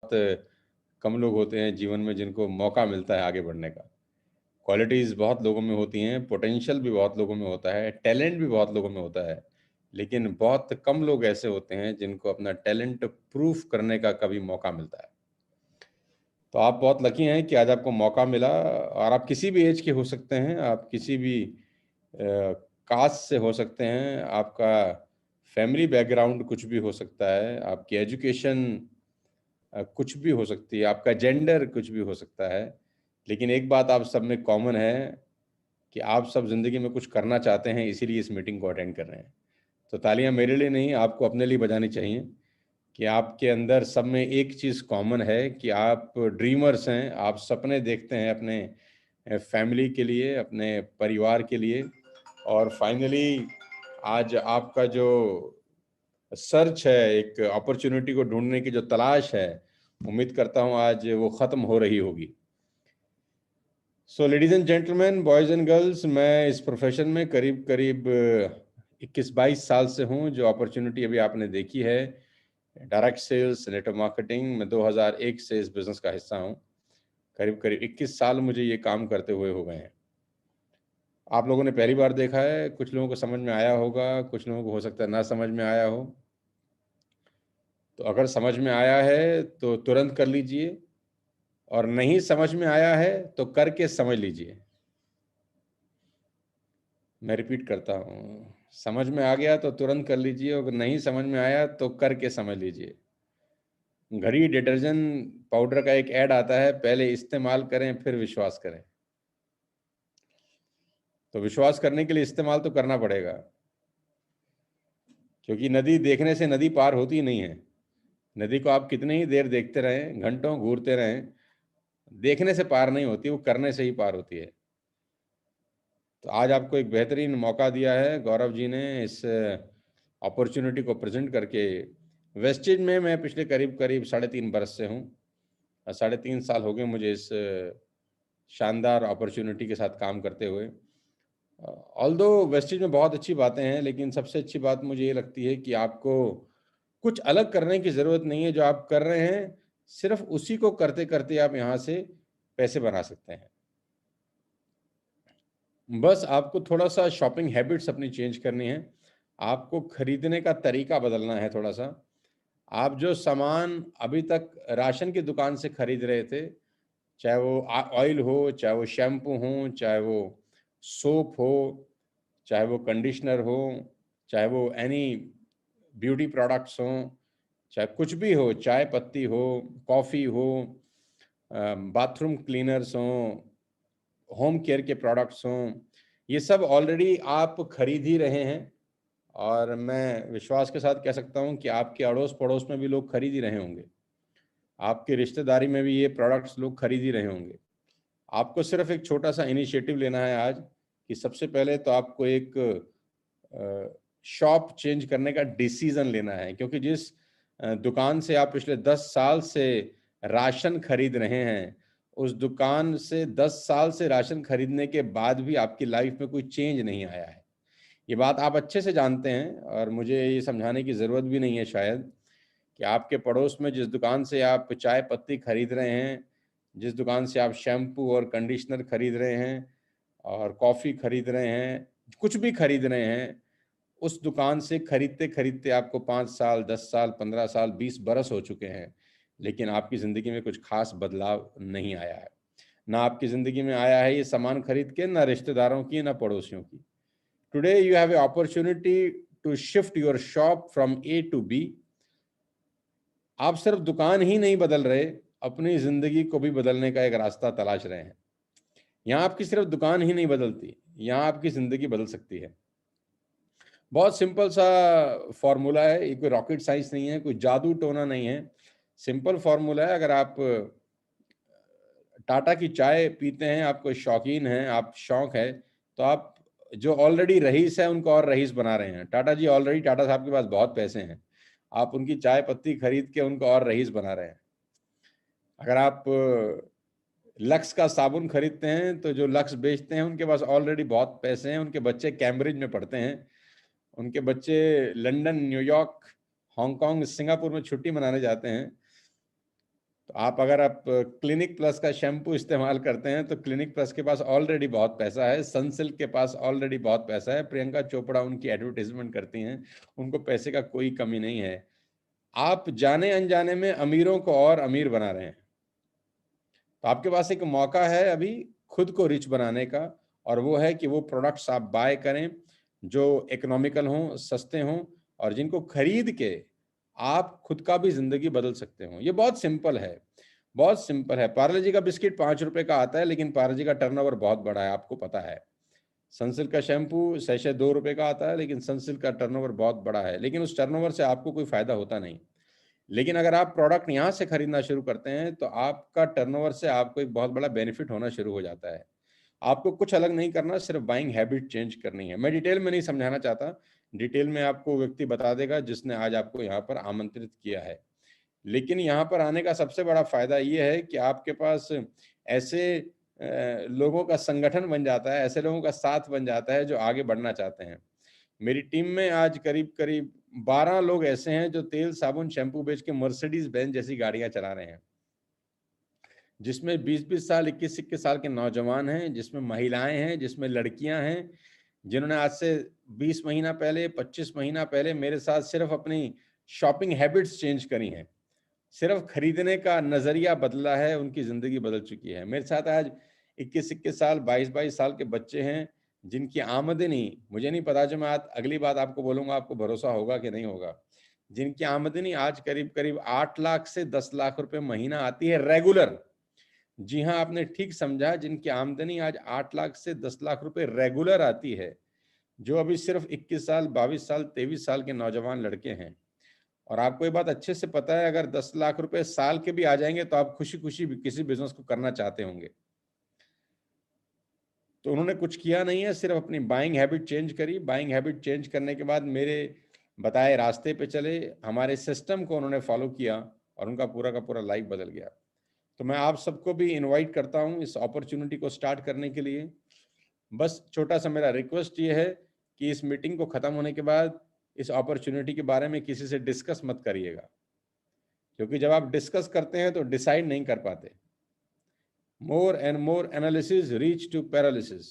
बहुत कम लोग होते हैं जीवन में जिनको मौका मिलता है आगे बढ़ने का। क्वालिटीज़ बहुत लोगों में होती हैं, पोटेंशियल भी बहुत लोगों में होता है, टैलेंट भी बहुत लोगों में होता है, लेकिन बहुत कम लोग ऐसे होते हैं जिनको अपना टैलेंट प्रूफ करने का कभी मौका मिलता है। तो आप बहुत लकी हैं कि आज आपको मौका मिला, और आप किसी भी एज के हो सकते हैं, आप किसी भी कास्ट से हो सकते हैं, आपका फैमिली बैकग्राउंड कुछ भी हो सकता है, आपकी एजुकेशन कुछ भी हो सकती है, आपका जेंडर कुछ भी हो सकता है, लेकिन एक बात आप सब में कॉमन है कि आप सब ज़िंदगी में कुछ करना चाहते हैं, इसीलिए इस मीटिंग को अटेंड कर रहे हैं। तो तालियां मेरे लिए नहीं, आपको अपने लिए बजानी चाहिए कि आपके अंदर सब में एक चीज़ कॉमन है कि आप ड्रीमर्स हैं, आप सपने देखते हैं अपने फैमिली के लिए, अपने परिवार के लिए, और फाइनली आज आपका जो सर्च है, एक अपॉर्चुनिटी को ढूंढने की जो तलाश है, उम्मीद करता हूँ आज वो ख़त्म हो रही होगी। सो ladies and gentleman, boys and girls, मैं इस प्रोफेशन में करीब करीब 21-22 साल से हूँ। जो अपॉर्चुनिटी अभी आपने देखी है डायरेक्ट सेल्स, नेटवर्क मार्केटिंग, मैं 2001 से इस बिज़नेस का हिस्सा हूँ। करीब करीब 21 साल मुझे ये काम करते हुए हो गए हैं। आप लोगों ने पहली बार देखा है, कुछ लोगों को समझ में आया होगा, कुछ लोगों को हो सकता है ना समझ में आया हो। तो अगर समझ में आया है तो तुरंत कर लीजिए, और नहीं समझ में आया है तो करके समझ लीजिए। मैं रिपीट करता हूँ, समझ में आ गया तो तुरंत कर लीजिए, अगर नहीं समझ में आया तो करके समझ लीजिए। घड़ी डिटर्जेंट पाउडर का एक ऐड आता है, पहले इस्तेमाल करें फिर विश्वास करें। तो विश्वास करने के लिए इस्तेमाल तो करना पड़ेगा, क्योंकि नदी देखने से नदी पार होती नहीं है। नदी को आप कितनी ही देर देखते रहें, घंटों घूरते रहें, देखने से पार नहीं होती, वो करने से ही पार होती है। तो आज आपको एक बेहतरीन मौका दिया है गौरव जी ने, इस अपॉर्चुनिटी को प्रेजेंट करके। वेस्टेज में मैं पिछले करीब करीब 3.5 बरस से हूँ, 3.5 साल हो गए मुझे इस शानदार अपॉर्चुनिटी के साथ काम करते हुए। ऑल्दो वेस्टेज में बहुत अच्छी बातें हैं, लेकिन सबसे अच्छी बात मुझे ये लगती है कि आपको कुछ अलग करने की ज़रूरत नहीं है। जो आप कर रहे हैं, सिर्फ उसी को करते करते आप यहाँ से पैसे बना सकते हैं। बस आपको थोड़ा सा शॉपिंग हैबिट्स अपनी चेंज करनी है, आपको खरीदने का तरीका बदलना है थोड़ा सा। आप जो सामान अभी तक राशन की दुकान से खरीद रहे थे, चाहे वो ऑयल हो, चाहे वो शैम्पू हो, चाहे वो सोप हो, चाहे वो कंडीशनर हो, चाहे वो एनी ब्यूटी प्रोडक्ट्स हों, चाहे कुछ भी हो, चाय पत्ती हो, कॉफ़ी हो, बाथरूम क्लीनर्स हों, होम केयर के प्रोडक्ट्स हों, ये सब ऑलरेडी आप खरीद ही रहे हैं। और मैं विश्वास के साथ कह सकता हूँ कि आपके अड़ोस पड़ोस में भी लोग खरीद ही रहे होंगे, आपकी रिश्तेदारी में भी ये प्रोडक्ट्स लोग खरीद ही रहे होंगे। आपको सिर्फ एक छोटा सा इनिशिएटिव लेना है आज, कि सबसे पहले तो आपको एक शॉप चेंज करने का डिसीजन लेना है, क्योंकि जिस दुकान से आप पिछले 10 साल से राशन खरीद रहे हैं, उस दुकान से 10 साल से राशन खरीदने के बाद भी आपकी लाइफ में कोई चेंज नहीं आया है। ये बात आप अच्छे से जानते हैं, और मुझे ये समझाने की ज़रूरत भी नहीं है शायद, कि आपके पड़ोस में जिस दुकान से आप चाय पत्ती खरीद रहे हैं, जिस दुकान से आप शैम्पू और कंडीशनर खरीद रहे हैं और कॉफ़ी खरीद रहे हैं, कुछ भी खरीद रहे हैं, उस दुकान से खरीदते-खरीदते आपको 5 साल, 10 साल, 15 साल, 20 बरस हो चुके हैं, लेकिन आपकी ज़िंदगी में कुछ ख़ास बदलाव नहीं आया है। ना आपकी ज़िंदगी में आया है ये सामान खरीद के, ना रिश्तेदारों की, ना पड़ोसियों की। Today you have a opportunity to shift your shop from A to B. आप सिर्फ दुकान ही नहीं बदल रहे, अपनी ज़िंदगी को भी बदलने का एक रास्ता तलाश रहे हैं। यहाँ आपकी सिर्फ दुकान ही नहीं बदलती, यहाँ आपकी ज़िंदगी बदल सकती है। बहुत सिंपल सा फॉर्मूला है, ये कोई रॉकेट साइंस नहीं है, कोई जादू टोना नहीं है। सिंपल फॉर्मूला है। अगर आप टाटा की चाय पीते हैं, आपको शौकीन हैं, आप शौक है, तो आप जो ऑलरेडी रईस है उनको और रईस बना रहे हैं। टाटा जी ऑलरेडी, टाटा साहब के पास बहुत पैसे हैं, आप उनकी चाय पत्ती खरीद के उनको और रईस बना रहे हैं। अगर आप लक्स का साबुन खरीदते हैं, तो जो लक्स बेचते हैं उनके पास ऑलरेडी बहुत पैसे हैं, उनके बच्चे कैम्ब्रिज में पढ़ते हैं, उनके बच्चे लंदन, न्यूयॉर्क, हांगकांग, सिंगापुर में छुट्टी मनाने जाते हैं। आप अगर आप क्लिनिक प्लस का शैम्पू इस्तेमाल करते हैं तो क्लिनिक प्लस के पास ऑलरेडी बहुत पैसा है, सनसिल्क के पास ऑलरेडी बहुत पैसा है, प्रियंका चोपड़ा उनकी एडवर्टीजमेंट करती हैं, उनको पैसे का कोई कमी नहीं है। आप जाने अनजाने में अमीरों को और अमीर बना रहे हैं। तो आपके पास एक मौका है अभी खुद को रिच बनाने का, और वो है कि वो प्रोडक्ट्स आप बाय करें जो इकोनॉमिकल हों, सस्ते हों, और जिनको खरीद के आप खुद का भी जिंदगी बदल सकते हो। ये बहुत सिंपल है, बहुत सिंपल है। पार्ले जी का बिस्किट 5 रुपए का आता है, लेकिन पार्ले जी का टर्नओवर बहुत बड़ा है, आपको पता है। सनसिल्क का शैम्पू सैशे 2 रुपए का आता है, लेकिन सनसिल्क का टर्नओवर बहुत बड़ा है, लेकिन उस टर्नओवर से आपको कोई फायदा होता नहीं। लेकिन अगर आप प्रोडक्ट यहाँ से खरीदना शुरू करते हैं तो आपका टर्नओवर से आपको एक बहुत बड़ा बेनिफिट होना शुरू हो जाता है। आपको कुछ अलग नहीं करना, सिर्फ बाइंग हैबिट चेंज करनी है। मैं डिटेल में नहीं समझाना चाहता, डिटेल में आपको व्यक्ति बता देगा जिसने आज आपको यहाँ पर आमंत्रित किया है। लेकिन यहाँ पर आने का सबसे बड़ा फायदा ये है कि आपके पास ऐसे लोगों का संगठन बन जाता है, ऐसे लोगों का साथ बन जाता है जो आगे बढ़ना चाहते हैं। मेरी टीम में आज करीब करीब 12 लोग ऐसे हैं जो तेल, साबुन, शैम्पू बेच के मर्सिडीज बेंज जैसी गाड़ियां चला रहे हैं, जिसमें 20-20 साल, 21-21 साल के नौजवान हैं, जिसमें महिलाएं हैं, जिसमें लड़कियां हैं, जिन्होंने आज से 20 महीना पहले, 25 महीना पहले मेरे साथ सिर्फ अपनी शॉपिंग हैबिट्स चेंज करी हैं, सिर्फ खरीदने का नजरिया बदला है, उनकी जिंदगी बदल चुकी है। मेरे साथ आज 21-21 साल, 22-22 साल के बच्चे हैं, जिनकी आमदनी, मुझे नहीं पता, जो मैं आज अगली बात आपको बोलूंगा आपको भरोसा होगा कि नहीं होगा, जिनकी आमदनी आज करीब करीब 8 लाख से 10 लाख रुपए महीना आती है रेगुलर। जी हाँ, आपने ठीक समझा, जिनकी आमदनी आज 8 लाख से 10 लाख रुपए रेगुलर आती है, जो अभी सिर्फ 21 साल, 22 साल, 23 साल के नौजवान लड़के हैं। और आपको ये बात अच्छे से पता है, अगर 10 लाख रुपए साल के भी आ जाएंगे तो आप खुशी खुशी भी किसी बिजनेस को करना चाहते होंगे। तो उन्होंने कुछ किया नहीं है, सिर्फ अपनी बाइंग हैबिट चेंज करी। बाइंग हैबिट चेंज करने के बाद मेरे बताए रास्ते पे चले, हमारे सिस्टम को उन्होंने फॉलो किया, और उनका पूरा का पूरा लाइफ बदल गया। तो मैं आप सबको भी इनवाइट करता हूं इस अपॉर्चुनिटी को स्टार्ट करने के लिए। बस छोटा सा मेरा रिक्वेस्ट ये है कि इस मीटिंग को खत्म होने के बाद इस अपॉर्चुनिटी के बारे में किसी से डिस्कस मत करिएगा, क्योंकि जब आप डिस्कस करते हैं तो डिसाइड नहीं कर पाते। More and more analysis reach to paralysis,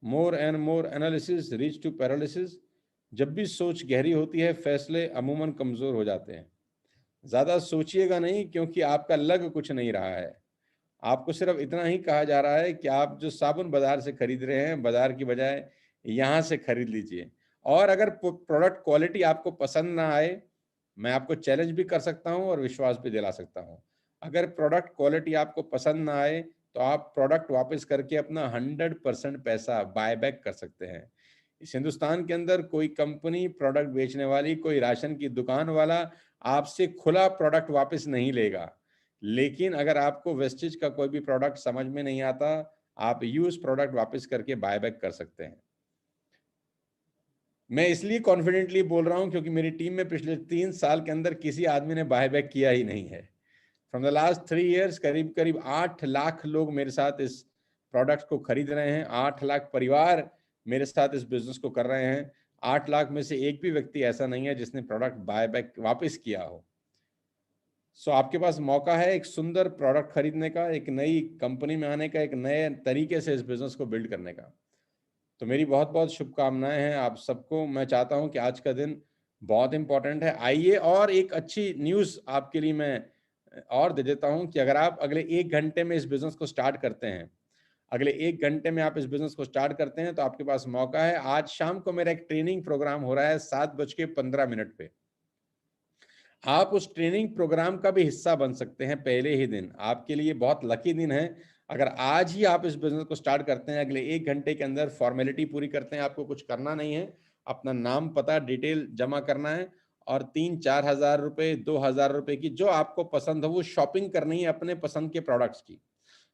more and more analysis reach to paralysis. जब भी सोच गहरी होती है, फैसले अमूमन कमजोर हो जाते हैं। ज्यादा सोचिएगा नहीं, क्योंकि आपका लग कुछ नहीं रहा है। आपको सिर्फ इतना ही कहा जा रहा है कि आप जो साबुन बाजार से खरीद रहे हैं, बाजार की बजाय यहाँ से खरीद लीजिए। और अगर प्रोडक्ट क्वालिटी आपको पसंद ना आए, मैं आपको चैलेंज भी कर सकता हूँ और विश्वास भी दिला सकता हूँ, अगर प्रोडक्ट क्वालिटी आपको पसंद ना आए तो आप प्रोडक्ट वापस करके अपना 100% पैसा बाय बैक कर सकते हैं। इस हिंदुस्तान के अंदर कोई कंपनी, प्रोडक्ट बेचने वाली, कोई राशन की दुकान वाला आपसे खुला प्रोडक्ट वापस नहीं लेगा। लेकिन अगर आपको वेस्टेज का कोई भी प्रोडक्ट समझ में नहीं आता, आप यूज प्रोडक्ट वापस करके बाय बैक कर सकते हैं। मैं इसलिए कॉन्फिडेंटली बोल रहा हूं क्योंकि मेरी टीम में पिछले 3 साल के अंदर किसी आदमी ने बाय बैक किया ही नहीं है। फ्रॉम द लास्ट 3 इयर्स करीब करीब 8 लाख लोग मेरे साथ इस प्रोडक्ट को खरीद रहे हैं, 8 लाख परिवार मेरे साथ इस बिजनेस को कर रहे हैं। 8 लाख में से एक भी व्यक्ति ऐसा नहीं है जिसने प्रोडक्ट बाय बैक वापस किया हो। सो आपके पास मौका है एक सुंदर प्रोडक्ट खरीदने का, एक नई कंपनी में आने का, एक नए तरीके से इस बिजनेस को बिल्ड करने का। तो मेरी बहुत बहुत शुभकामनाएं हैं आप सबको। मैं चाहता हूं कि आज का दिन बहुत इंपॉर्टेंट है। आइए, और एक अच्छी न्यूज़ आपके लिए मैं और दे देता हूं कि अगर आप अगले 1 घंटे में इस बिजनेस को स्टार्ट करते हैं, अगले 1 घंटे में आप इस बिजनेस को स्टार्ट करते हैं, तो आपके पास मौका है। आज शाम को मेरा एक ट्रेनिंग प्रोग्राम हो रहा है 7:15 पे। आप उस ट्रेनिंग प्रोग्राम का भी हिस्सा बन सकते हैं पहले ही दिन। आपके लिए बहुत लकी दिन है अगर आज ही आप इस बिजनेस को स्टार्ट करते हैं। अगले 1 घंटे के अंदर फॉर्मेलिटी पूरी करते हैं, आपको कुछ करना नहीं है, अपना नाम, पता, डिटेल जमा करना है, और 3-4 हजार रुपए, 2,000 रुपए की जो आपको पसंद हो वो शॉपिंग करनी है अपने पसंद के प्रोडक्ट्स की।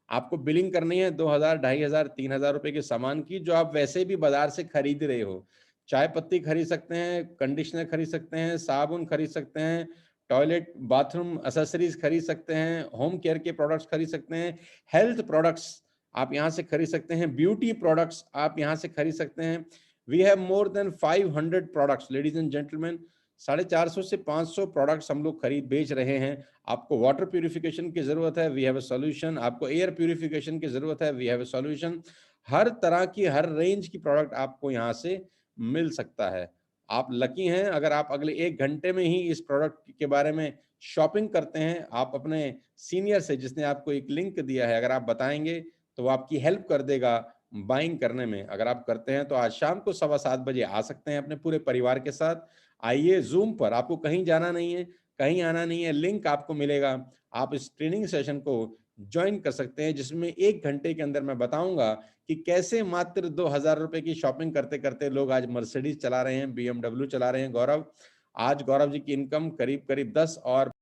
आपको बिलिंग करनी है 2,000, 2,500, 3,000 रुपए के सामान की, जो आप वैसे भी बाजार से खरीद रहे हो। चाय पत्ती खरीद सकते हैं, कंडीशनर खरीद सकते हैं, साबुन खरीद सकते हैं, टॉयलेट बाथरूम एसेसरीज खरीद सकते हैं, होम केयर के प्रोडक्ट्स खरीद सकते हैं, हेल्थ प्रोडक्ट्स आप यहाँ से खरीद सकते हैं, ब्यूटी प्रोडक्ट्स आप यहाँ से खरीद सकते हैं। We have more than 500 products ladies and gentleman. 450 से 500 प्रोडक्ट्स हम लोग खरीद बेच रहे हैं। आपको वाटर प्यूरिफिकेशन की ज़रूरत है, वी हैव अ सॉल्यूशन। आपको एयर प्यूरिफिकेशन की ज़रूरत है, वी हैव अ सॉल्यूशन। हर तरह की, हर रेंज की प्रोडक्ट आपको यहाँ से मिल सकता है। आप लकी हैं अगर आप अगले 1 घंटे में ही इस प्रोडक्ट के बारे में शॉपिंग करते हैं। आप अपने सीनियर से, जिसने आपको एक लिंक दिया है, अगर आप बताएँगे, तो वो आपकी हेल्प कर देगा बाइंग करने में। अगर आप करते हैं तो आज शाम को 7:15 बजे आ सकते हैं अपने पूरे परिवार के साथ। आइए ज़ूम पर, आपको कहीं जाना नहीं है, कहीं आना नहीं है, लिंक आपको मिलेगा। आप इस ट्रेनिंग सेशन को जॉइन कर सकते हैं, जिसमें 1 घंटे के अंदर मैं बताऊँगा कि कैसे मात्र ₹2000 की शॉपिंग करते-करते लोग आज मर्सिडीज़ चला रहे हैं, बीएमडब्ल्यू चला रहे हैं। गौरव, आज गौरव जी की इनकम करीब-करीब 10 और